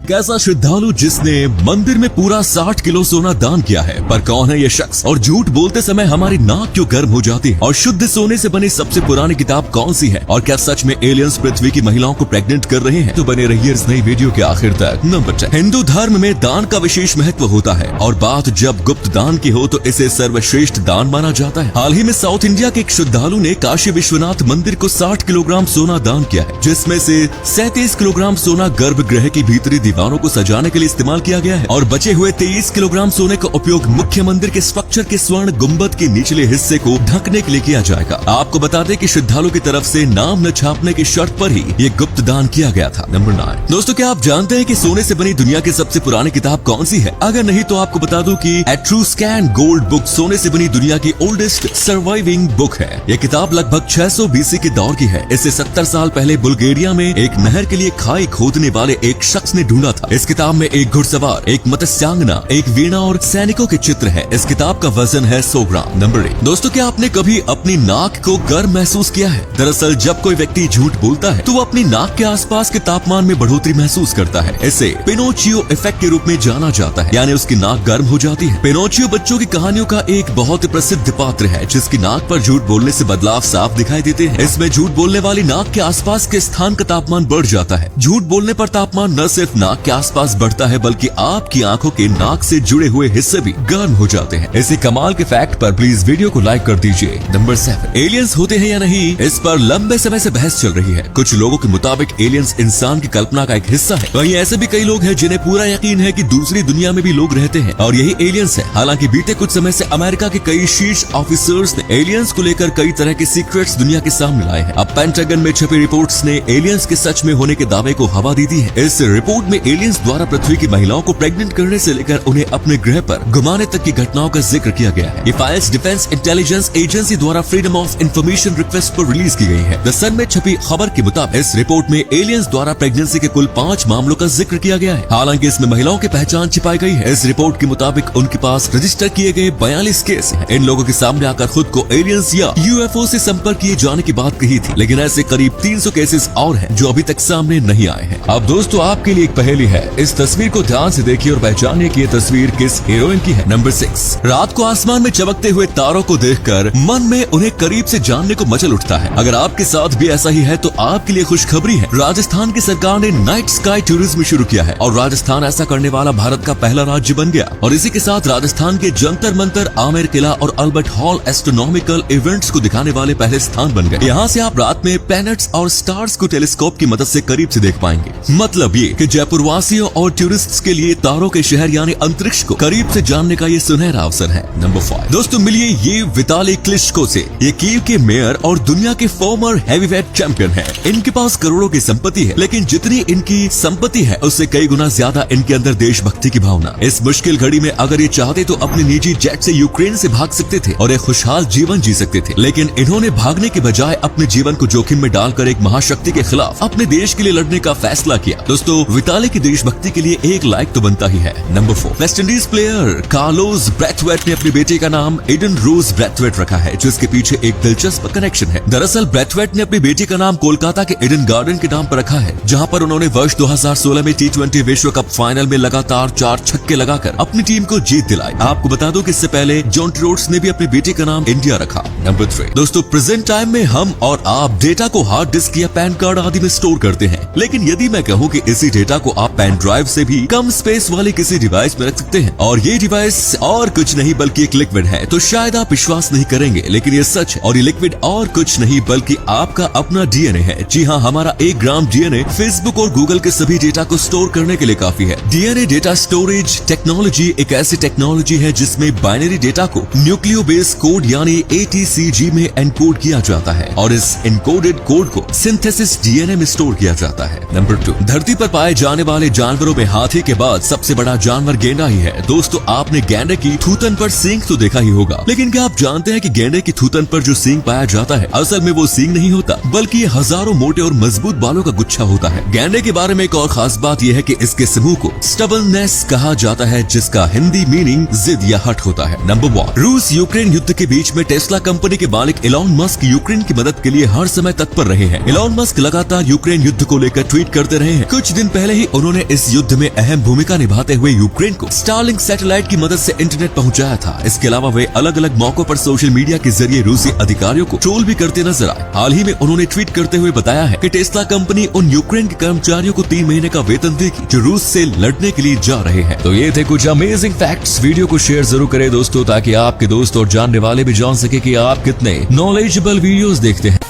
कैसा श्रद्धालु जिसने मंदिर में पूरा 60 किलो सोना दान किया है। पर कौन है ये शख्स और झूठ बोलते समय हमारी नाक क्यों गर्म हो जाती है? और शुद्ध सोने से बनी सबसे पुरानी किताब कौन सी है? और क्या सच में एलियंस पृथ्वी की महिलाओं को प्रेग्नेंट कर रहे हैं? तो बने रहिए इस नई वीडियो के आखिर तक। नंबर 10, हिंदू धर्म में दान का विशेष महत्व होता है और बात जब गुप्त दान की हो तो इसे सर्वश्रेष्ठ दान माना जाता है। हाल ही में साउथ इंडिया के एक श्रद्धालु ने काशी विश्वनाथ मंदिर को 60 किलोग्राम सोना दान किया है, जिसमें से 37 किलोग्राम सोना गर्भगृह की भीतरी दीवारों को सजाने के लिए इस्तेमाल किया गया है और बचे हुए 23 किलोग्राम सोने का उपयोग मुख्य मंदिर के स्ट्रक्चर के स्वर्ण गुंबद के निचले हिस्से को ढकने के लिए किया जाएगा। आपको बता दें कि श्रद्धालु की तरफ से नाम न छापने की शर्त पर ही ये गुप्त दान किया गया था। नंबर 9, दोस्तों क्या आप जानते हैं कि सोने से बनी दुनिया की सबसे पुरानी किताब कौन सी है? अगर नहीं तो आपको बता दूं कि एट्रूस्कैन गोल्ड बुक सोने से बनी दुनिया की ओल्डेस्ट सर्वाइविंग बुक है। यह किताब लगभग 600 BC के दौर की है। इसे 70 साल पहले बुल्गारिया में एक नहर के लिए खाई खोदने वाले एक शख्स ने ढूंढा था। इस किताब में एक घुड़सवार, एक मत्स्यांगना, एक वीणा और सैनिकों के चित्र है। इस किताब का वजन है 100 ग्राम। नंबर 8, दोस्तों क्या आपने कभी अपनी नाक को गर्म महसूस किया है? दरअसल जब कोई व्यक्ति झूठ बोलता है तो वो अपनी नाक के आसपास के तापमान में बढ़ोतरी महसूस करता है। इसे पिनोचियो इफेक्ट के रूप में जाना जाता है, यानी उसकी नाक गर्म हो जाती है। पिनोचियो बच्चों की कहानियों का एक बहुत प्रसिद्ध पात्र है जिसकी नाक पर झूठ बोलने से बदलाव साफ दिखाई देते हैं। इसमें झूठ बोलने वाली नाक के आसपास के स्थान का तापमान बढ़ जाता है। झूठ बोलने पर तापमान न सिर्फ नाक के आसपास बढ़ता है बल्कि आपकी आंखों के नाक से जुड़े हुए हिस्से भी गर्म हो जाते हैं। इसी कमाल के फैक्ट पर प्लीज वीडियो को लाइक कर दीजिए। नंबर 7, एलियंस होते हैं या नहीं, इस पर लंबे समय से बहस चल रही है। कुछ लोगों के मुताबिक एलियंस इंसान की कल्पना का एक हिस्सा है। वहीं ऐसे भी कई लोग हैं जिन्हें पूरा यकीन है कि दूसरी दुनिया में भी लोग रहते हैं और यही एलियंस है। हालांकि बीते कुछ समय से अमेरिका के कई शीर्ष ऑफिसर्स ने एलियंस को लेकर कई तरह के सीक्रेट्स दुनिया के सामने लाए हैं। अब पेंटागन में छपी रिपोर्ट्स ने एलियंस के सच में होने के दावे को हवा दी है। इस रिपोर्ट में एलियंस द्वारा पृथ्वी की महिलाओं को प्रेग्नेंट करने से लेकर उन्हें अपने ग्रह पर घुमाने तक की घटनाओं का जिक्र किया गया है। ये फाइल्स डिफेंस इंटेलिजेंस एजेंसी द्वारा फ्रीडम ऑफ इंफॉर्मेशन रिक्वेस्ट पर रिलीज की गई है। द सन में छपी खबर के मुताबिक इस रिपोर्ट में एलियंस द्वारा प्रेगनेंसी के कुल 5 मामलों का जिक्र किया गया है। हालांकि इसमें महिलाओं की पहचान छिपाई गई है। इस रिपोर्ट के मुताबिक उनके पास रजिस्टर किए गए 42 केस हैं। इन लोगों के सामने आकर खुद को एलियंस या UFO से संपर्क किए जाने की बात कही थी, लेकिन ऐसे करीब 300 केसेस और हैं जो अभी तक सामने नहीं आए हैं। अब दोस्तों आपके लिए एक पहेली है। इस तस्वीर को ध्यान से देखिए और पहचानिए कि ये तस्वीर किस हीरोइन की है। नंबर 6, रात को आसमान में चमकते हुए तारों को देखकर मन में उन्हें करीब से जानने को मचल उठता है। अगर आपके साथ भी ऐसा ही है तो आपके लिए खुशखबरी है। राजस्थान की सरकार ने नाइट स्काई टूरिज्म शुरू किया है और राजस्थान ऐसा करने वाला भारत का पहला राज्य बन गया। और इसी के साथ राजस्थान के जंतर मंतर, आमेर किला और अल्बर्ट हॉल एस्ट्रोनॉमिकल इवेंट्स को दिखाने वाले पहले स्थान बन गए। यहाँ से आप रात में प्लैनेट्स और स्टार्स को टेलीस्कोप की मदद से करीब से देख पाएंगे। मतलब ये कि जयपुर वासियों और टूरिस्ट्स के लिए तारों के शहर यानी अंतरिक्ष को करीब से जानने का ये सुनहरा अवसर है। नंबर 5, दोस्तों मिलिए ये विताली क्लिश्को से। ये कीव के मेयर और दुनिया के फॉर्मर हैवीवेट चैंपियन है। इनके पास करोड़ों की संपत्ति है, लेकिन जितनी इनकी संपत्ति है उससे कई गुना ज्यादा इनके अंदर देशभक्ति की भावना। इस मुश्किल घड़ी में अगर ये चाहते तो अपने निजी जेट से यूक्रेन से भाग सकते थे और एक खुशहाल जीवन जी सकते थे, लेकिन इन्होंने भागने के बजाय अपने जीवन को जोखिम में डालकर एक महाशक्ति के खिलाफ अपने देश के लिए लड़ने का फैसला किया। दोस्तों विताली की देशभक्ति के लिए एक लाइक तो बनता ही है। Number 4, West Indies player Carlos Brathwaite ने अपनी बेटी का नाम एडन रोज ब्रैथवेट रखा है, जिसके पीछे एक दिलचस्प कनेक्शन है। दरअसल ब्रैथवेट ने अपनी बेटी का नाम कोलकाता के एडन गार्डन के नाम पर रखा है, जहां पर उन्होंने वर्ष 2016 में T20 विश्व कप फाइनल में लगातार 4 छक्के लगाकर अपनी टीम को जीत दिलाई। आपको बता दूं कि इससे पहले जॉन ट्रोट्स ने भी अपनी बेटी का नाम इंडिया रखा। नंबर 3, दोस्तों प्रेजेंट टाइम में हम और आप डेटा को हार्ड डिस्क या पैन कार्ड आदि में स्टोर करते हैं, लेकिन यदि मैं कहूँ कि इसी डेटा को आप पेन ड्राइव से भी कम स्पेस वाले किसी डिवाइस में रख सकते हैं और ये डिवाइस और कुछ नहीं बल्कि एक लिक्विड है, तो शायद आप विश्वास नहीं करेंगे, लेकिन ये सच है। और ये लिक्विड और कुछ नहीं बल्कि आपका अपना DNA है। जी हाँ, हमारा 1 ग्राम DNA फेसबुक और गूगल के सभी डेटा को स्टोर करने के लिए काफी है। DNA डेटा स्टोरेज टेक्नोलॉजी एक ऐसी टेक्नोलॉजी है जिसमें बाइनरी डेटा को न्यूक्लियो बेस कोड यानी ATCG में एनकोड किया जाता है और इस एनकोडेड कोड को सिंथेसिस DNA में स्टोर किया जाता है। नंबर 2, धरती पर पाए जाने वाले जानवरों में हाथी के बाद सबसे बड़ा जानवर गेंडा ही है। दोस्तों आपने गेंडे की थूथन पर सींग तो देखा ही होगा, लेकिन क्या आप जानते हैं कि गेंडे की थूथन पर जो सींग पाया जाता है असल में वो सींग नहीं होता, बल्कि ये हजारों मोटे और मजबूत बालों का गुच्छा होता है। गेंडे के बारे में एक और खास बात यह है कि इसके समूह को स्टबलनेस कहा जाता है, जिसका हिंदी मीनिंग जिद या हट होता है। नंबर 1, रूस यूक्रेन युद्ध के बीच में टेस्ला कंपनी के मालिक इलॉन मस्क यूक्रेन की मदद के लिए हर समय तत्पर रहे हैं। इलॉन मस्क लगातार यूक्रेन युद्ध को लेकर ट्वीट करते रहे हैं। कुछ दिन पहले ही उन्होंने इस युद्ध में अहम भूमिका निभाते हुए यूक्रेन को स्टारलिंक सैटेलाइट की मदद से इंटरनेट पहुंचाया था। इसके अलावा वे अलग अलग मौकों पर सोशल मीडिया के जरिए रूसी अधिकारियों को ट्रोल भी करते नजर आए। हाल ही में उन्होंने ट्वीट करते हुए बताया है कि टेस्ला कंपनी उन यूक्रेन के कर्मचारियों को 3 महीने का वेतन देगी जो रूस से लड़ने के लिए जा रहे हैं। तो ये थे कुछ अमेजिंग फैक्ट्स। वीडियो को शेयर जरूर करें दोस्तों, ताकि आपके दोस्त और जानने वाले भी जान सके कि आप कितने नॉलेजेबल वीडियोस देखते हैं।